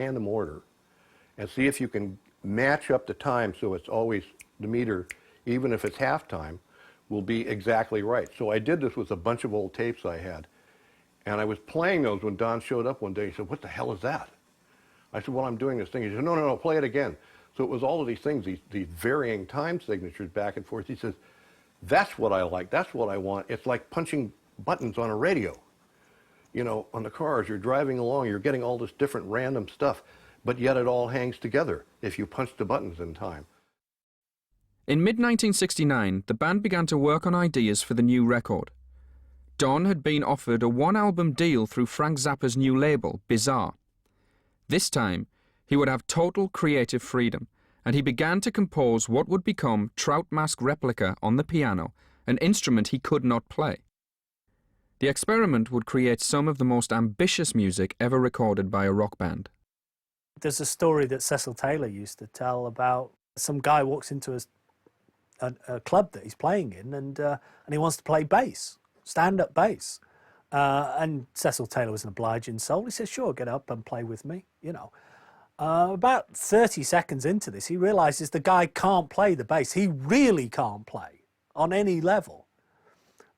random order and see if you can match up the time so it's always the meter, even if it's halftime, will be exactly right. So I did this with a bunch of old tapes I had. And I was playing those when Don showed up one day. He said, "What the hell is that?" I said, "Well, I'm doing this thing." He said, "No, no, no, play it again." So it was all of these things, these varying time signatures back and forth. He says, "That's what I like. That's what I want. It's like punching buttons on a radio. You know, on the car as you're driving along, you're getting all this different random stuff, but yet it all hangs together if you punch the buttons in time." In mid-1969, the band began to work on ideas for the new record. Don had been offered a one-album deal through Frank Zappa's new label, Bizarre. This time, he would have total creative freedom, and he began to compose what would become Trout Mask Replica on the piano, an instrument he could not play. The experiment would create some of the most ambitious music ever recorded by a rock band. There's a story that Cecil Taylor used to tell about some guy walks into a club that he's playing in and he wants to play bass, stand-up bass. And Cecil Taylor was an obliging soul. He says, "Sure, get up and play with me," you know. About 30 seconds into this, he realizes the guy can't play the bass. He really can't play on any level.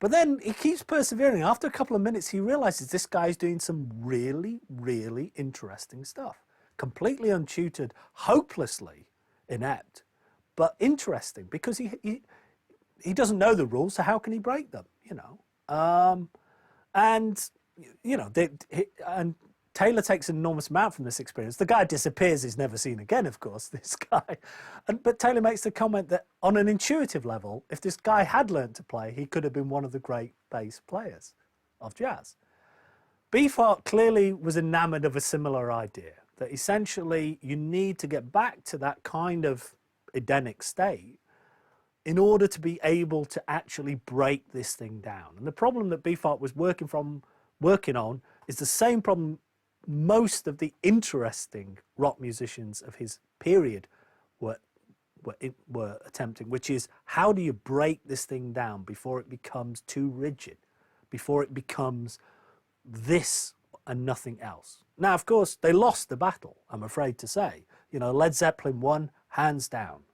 But then he keeps persevering. After a couple of minutes, he realizes this guy's doing some really, really interesting stuff. Completely untutored, hopelessly inept, but interesting because he doesn't know the rules, so how can he break them, you know? And, you know, and Taylor takes an enormous amount from this experience. The guy disappears, is never seen again, of course, this guy. But Taylor makes the comment that on an intuitive level, if this guy had learned to play, he could have been one of the great bass players of jazz. Beefheart clearly was enamored of a similar idea, that essentially you need to get back to that kind of Edenic state in order to be able to actually break this thing down. And the problem that Beefheart was working on is the same problem most of the interesting rock musicians of his period were attempting, which is how do you break this thing down before it becomes too rigid, before it becomes this and nothing else. Now, of course, they lost the battle, I'm afraid to say. You know, Led Zeppelin won, hands down.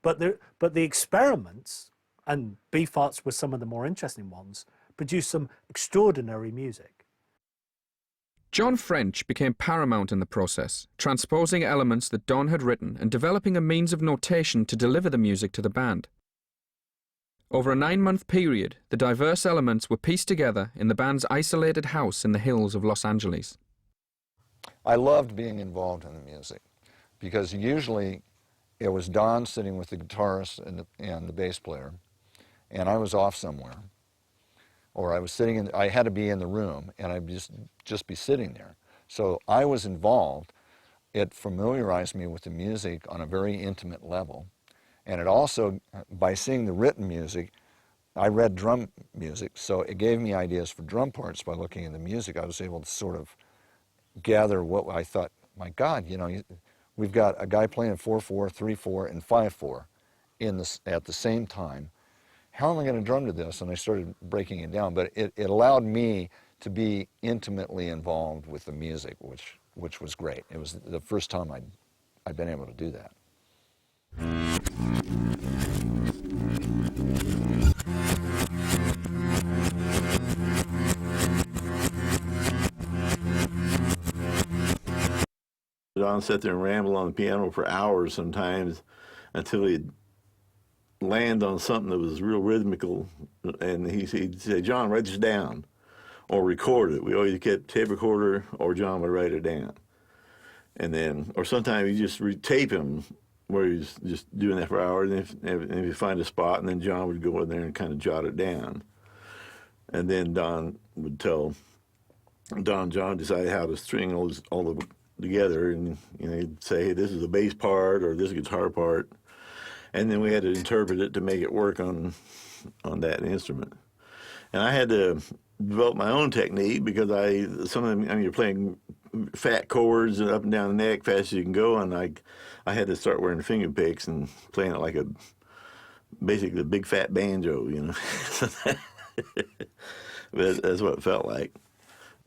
But the experiments, and Beefheart's were some of the more interesting ones, produced some extraordinary music. John French became paramount in the process, transposing elements that Don had written and developing a means of notation to deliver the music to the band. Over a 9-month period, the diverse elements were pieced together in the band's isolated house in the hills of Los Angeles. I loved being involved in the music because usually it was Don sitting with the guitarist and the bass player, and I was off somewhere. Or I was sitting I had to be in the room, and I'd just be sitting there. So I was involved. It familiarized me with the music on a very intimate level. And it also, by seeing the written music, I read drum music, so it gave me ideas for drum parts by looking at the music. I was able to sort of gather what I thought, my God, you know, we've got a guy playing 4/4, 3/4, and 5/4 at the same time. How am I going to drum to this? And I started breaking it down, but it allowed me to be intimately involved with the music, which was great. It was the first time I'd been able to do that. Don sat there and rambled on the piano for hours sometimes until he'd land on something that was real rhythmical, and he'd say, "John, write this down," or record it. We always kept tape recorder, or John would write it down. And then, or sometimes you just tape him where he's just doing that for hours, and if you find a spot, and then John would go in there and kind of jot it down. And then Don would tell John decide how to string all together, and you know, he'd say, "Hey, this is a bass part, or this is a guitar part." And then we had to interpret it to make it work on that instrument. And I had to develop my own technique because some of them, I mean, you're playing fat chords and up and down the neck fast as you can go, and I had to start wearing finger picks and playing it like basically a big fat banjo, you know. But that's what it felt like.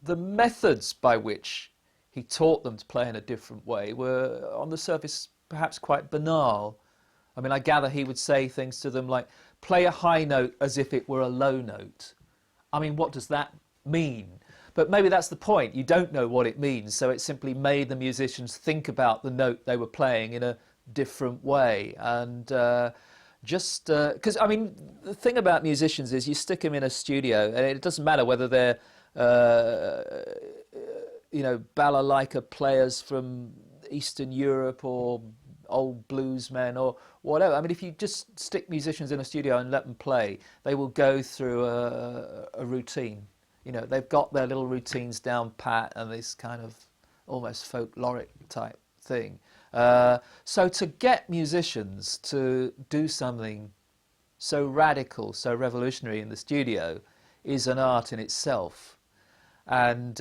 The methods by which he he taught them to play in a different way were, on the surface, perhaps quite banal. I mean, I gather he would say things to them like, play a high note as if it were a low note. I mean, what does that mean? But maybe that's the point. You don't know what it means, so it simply made the musicians think about the note they were playing in a different way. And just because, I mean, the thing about musicians is you stick them in a studio, and it doesn't matter whether they're, you know, balalaika players from Eastern Europe or old bluesmen or whatever. I mean, if you just stick musicians in a studio and let them play, they will go through a routine. You know, they've got their little routines down pat and this kind of almost folkloric type thing. So to get musicians to do something so radical, so revolutionary in the studio is an art in itself. And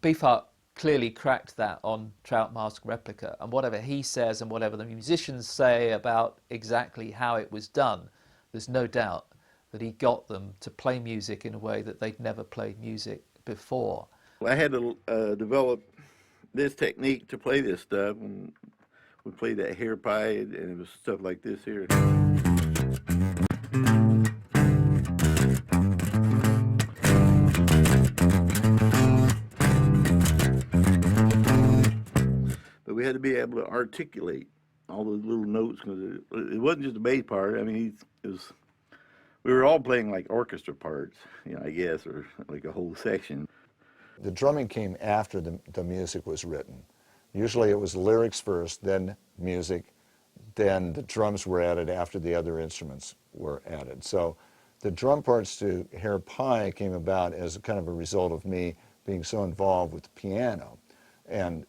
Beefheart clearly cracked that on Trout Mask Replica, and whatever he says and whatever the musicians say about exactly how it was done, there's no doubt that he got them to play music in a way that they'd never played music before. I had to develop this technique to play this stuff, and we played that hair pie, and it was stuff like this here. But we had to be able to articulate all those little notes, because it wasn't just the bass part. I mean, we were all playing like orchestra parts, you know, I guess, or like a whole section. The drumming came after the music was written. Usually it was lyrics first, then music, then the drums were added after the other instruments were added. So the drum parts to Hair Pie came about as kind of a result of me being so involved with the piano and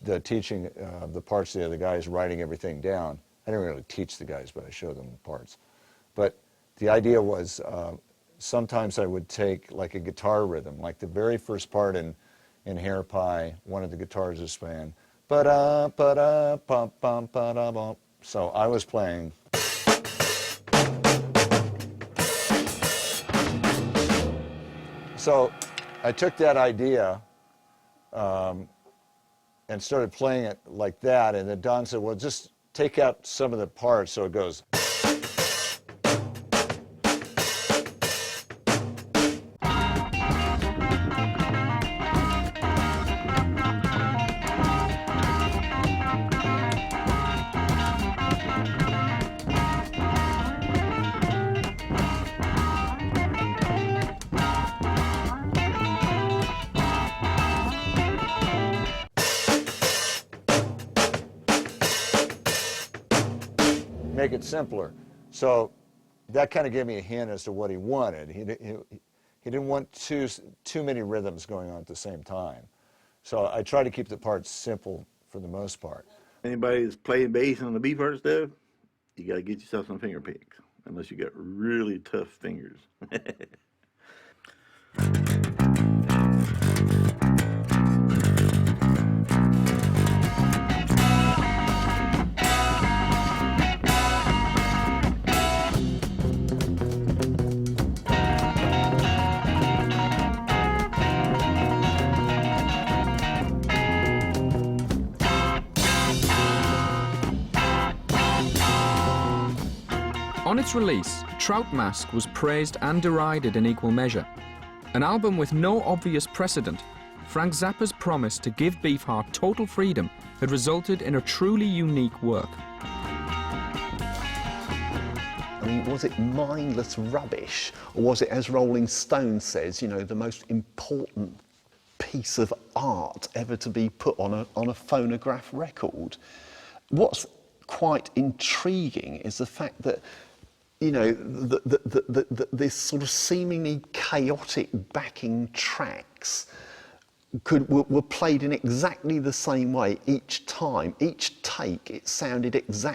the teaching the parts to the other guys, writing everything down. I didn't really teach the guys, but I showed them the parts. But the idea was sometimes I would take like a guitar rhythm, like the very first part in Hair Pie, one of the guitars is playing ba-da, ba-da, bum, bum, ba-da, bum. So I was playing. So I took that idea and started playing it like that, and then Don said, well, just take out some of the parts so it goes. Make it simpler. So that kind of gave me a hint as to what he wanted. He didn't want too many rhythms going on at the same time. So I try to keep the parts simple for the most part. Anybody that's playing bass on the Beefheart stuff, you got to get yourself some finger picks, unless you got really tough fingers. On its release, Trout Mask was praised and derided in equal measure. An album with no obvious precedent, Frank Zappa's promise to give Beefheart total freedom had resulted in a truly unique work. I mean, was it mindless rubbish, or was it, as Rolling Stone says, you know, the most important piece of art ever to be put on a phonograph record? What's quite intriguing is the fact that, you know, this sort of seemingly chaotic backing tracks were played in exactly the same way each time. Each take, it sounded exactly